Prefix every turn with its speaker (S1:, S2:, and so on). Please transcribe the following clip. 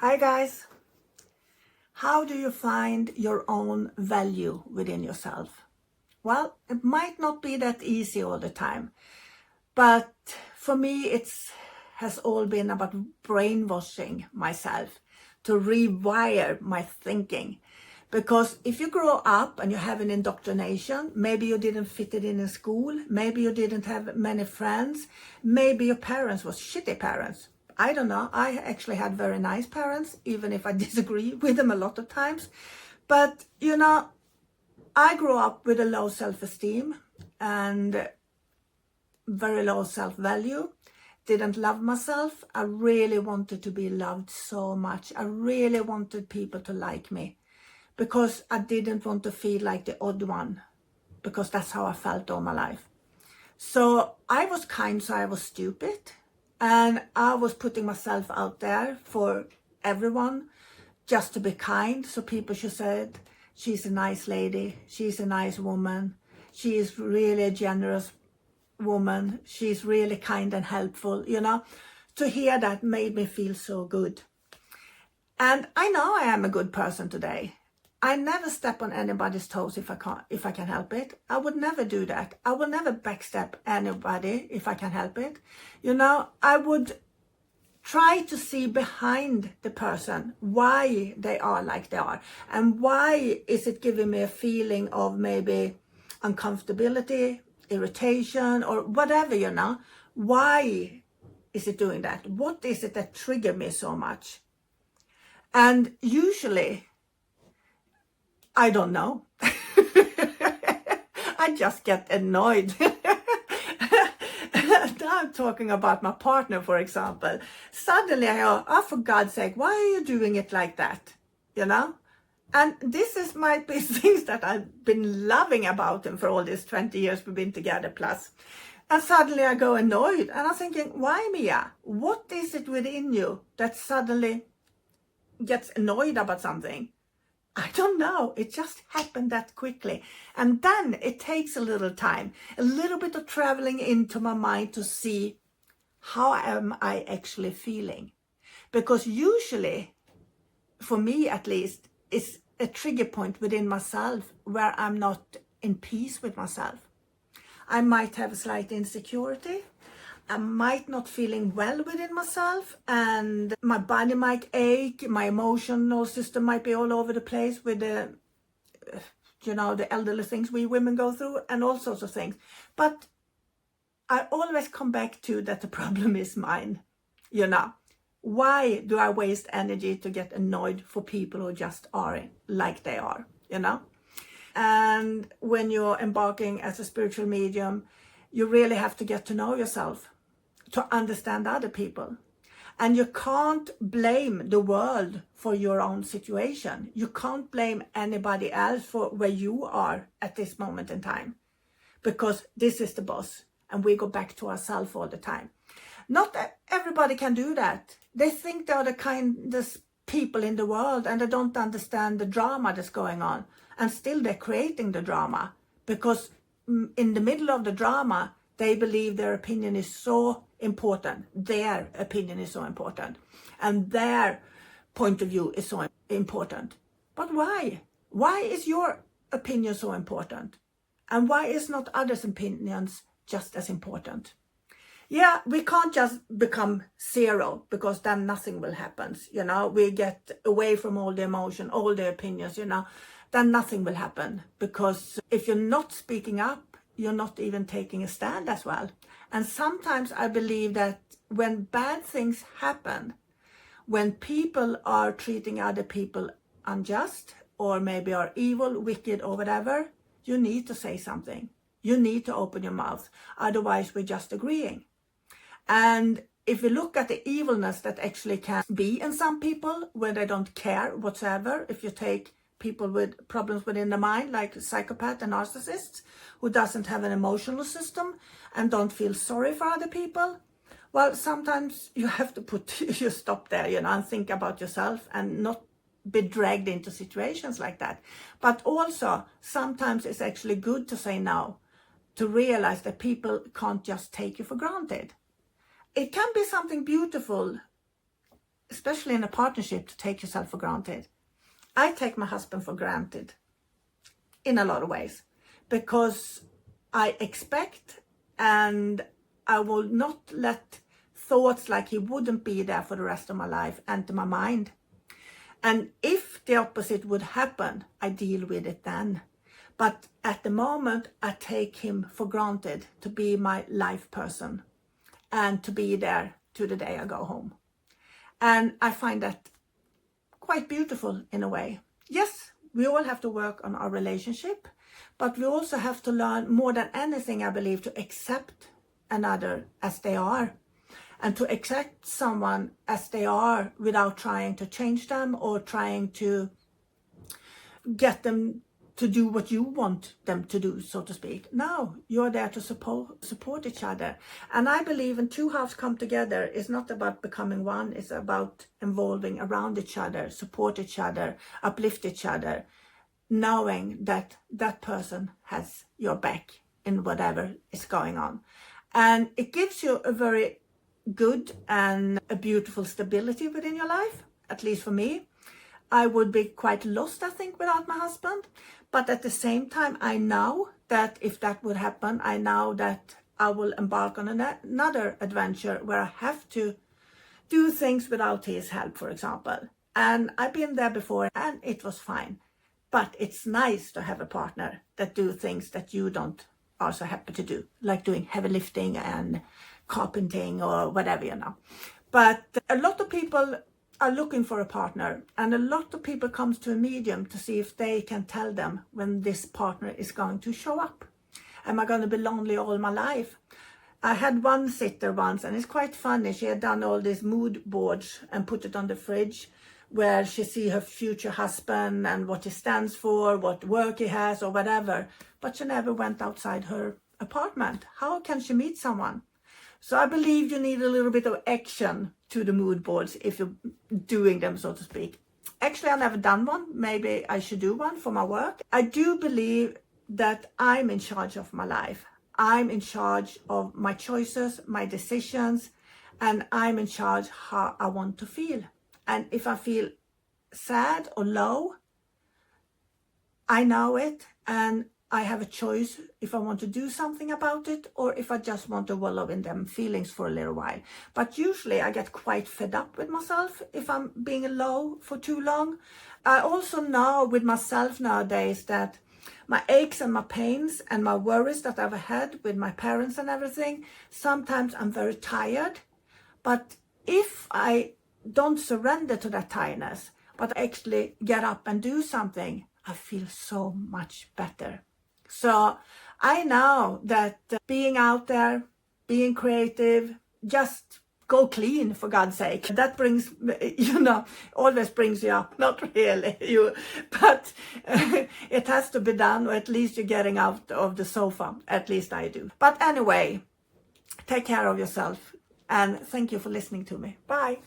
S1: Hi guys, how do you find your own value within yourself? Well, it might not be that easy all the time, but for me it has all been about brainwashing myself to rewire my thinking. Because if you grow up and you have an indoctrination, maybe you didn't fit it in school, maybe you didn't have many friends, maybe your parents was shitty parents. I don't know. I actually had very nice parents, even if I disagree with them a lot of times. But, I grew up with a low self-esteem and very low self-value. Didn't love myself. I really wanted to be loved so much. I really wanted people to like me because I didn't want to feel like the odd one, because that's how I felt all my life. So I was kind, so I was stupid. And I was putting myself out there for everyone just to be kind. So people should say, she's a nice lady, she's a nice woman, she is really a generous woman, she's really kind and helpful, To hear that made me feel so good. And I know I am a good person today. I never step on anybody's toes if I can help it. I would never do that. I will never backstab anybody if I can help it. I would try to see behind the person why they are like they are, and why is it giving me a feeling of maybe uncomfortability, irritation, or whatever, Why is it doing that? What is it that triggered me so much? And usually, I don't know. I just get annoyed. Now I'm talking about my partner, for example. Suddenly I go, oh, for God's sake, why are you doing it like that? And this might be things that I've been loving about him for all these 20 years we've been together plus. And suddenly I go annoyed. And I'm thinking, why, Mia? What is it within you that suddenly gets annoyed about something? I don't know. It just happened that quickly. And then it takes a little time, a little bit of traveling into my mind to see how am I actually feeling. Because usually, for me at least, it's a trigger point within myself where I'm not in peace with myself. I might have a slight insecurity. I might not feeling well within myself, and my body might ache, my emotional system might be all over the place with the elderly things we women go through and all sorts of things. But I always come back to that the problem is mine. Why do I waste energy to get annoyed for people who just are like they are, And when you're embarking as a spiritual medium, you really have to get to know yourself, to understand other people. And you can't blame the world for your own situation. You can't blame anybody else for where you are at this moment in time, because this is the boss and we go back to ourselves all the time. Not everybody can do that. They think they're the kindest people in the world and they don't understand the drama that's going on, and still they're creating the drama, because in the middle of the drama they believe their opinion is so important. Their opinion is so important. And their point of view is so important. But why? Why is your opinion so important? And why is not others' opinions just as important? Yeah, we can't just become zero, because then nothing will happen. We get away from all the emotion, all the opinions, then nothing will happen. Because if you're not speaking up, you're not even taking a stand as well. And sometimes I believe that when bad things happen, when people are treating other people unjust, or maybe are evil, wicked, or whatever, you need to say something. You need to open your mouth. Otherwise, we're just agreeing. And if you look at the evilness that actually can be in some people, where they don't care whatsoever, if you take people with problems within the mind, like psychopaths and narcissists, who doesn't have an emotional system and don't feel sorry for other people, well, sometimes you have to put your stop there, and think about yourself and not be dragged into situations like that. But also, sometimes it's actually good to say no, to realize that people can't just take you for granted. It can be something beautiful especially in a partnership, to take yourself for granted. I take my husband for granted in a lot of ways because I expect, and I will not let thoughts like he wouldn't be there for the rest of my life enter my mind. And if the opposite would happen, I deal with it then. But at the moment, I take him for granted to be my life person and to be there to the day I go home. And I find that quite beautiful in a way. Yes, we all have to work on our relationship, but we also have to learn more than anything, I believe, to accept another as they are, and to accept someone as they are without trying to change them or trying to get them to do what you want them to do, so to speak. No, you're there to support each other. And I believe when two halves come together, it's not about becoming one, it's about evolving around each other, support each other, uplift each other, knowing that that person has your back in whatever is going on. And it gives you a very good and a beautiful stability within your life, at least for me. I would be quite lost, I think, without my husband. But at the same time, I know that if that would happen, I know that I will embark on another adventure where I have to do things without his help, for example. And I've been there before and it was fine. But it's nice to have a partner that do things that you don't also happen to do, like doing heavy lifting and carpenting or whatever, you know. But a lot of people are looking for a partner, and a lot of people comes to a medium to see if they can tell them when this partner is going to show up. Am I going to be lonely all my life? I had one sitter once, and it's quite funny. She had done all these mood boards and put it on the fridge where she see her future husband and what he stands for, what work he has or whatever, but she never went outside her apartment. How can she meet someone? So I believe you need a little bit of action to the mood boards if you're doing them, so to speak. Actually, I've never done one. Maybe I should do one for my work. I do believe that I'm in charge of my life. I'm in charge of my choices, my decisions, and I'm in charge how I want to feel. And if I feel sad or low, I know it, and I have a choice if I want to do something about it or if I just want to wallow in them feelings for a little while. But usually I get quite fed up with myself if I'm being low for too long. I also know with myself nowadays that my aches and my pains and my worries that I've had with my parents and everything, sometimes I'm very tired. But if I don't surrender to that tiredness, but actually get up and do something, I feel so much better. So I know that being out there, being creative, just go clean, for God's sake. That brings, always brings you up. Not really, but it has to be done, or at least you're getting out of the sofa. At least I do. But anyway, take care of yourself, and thank you for listening to me. Bye.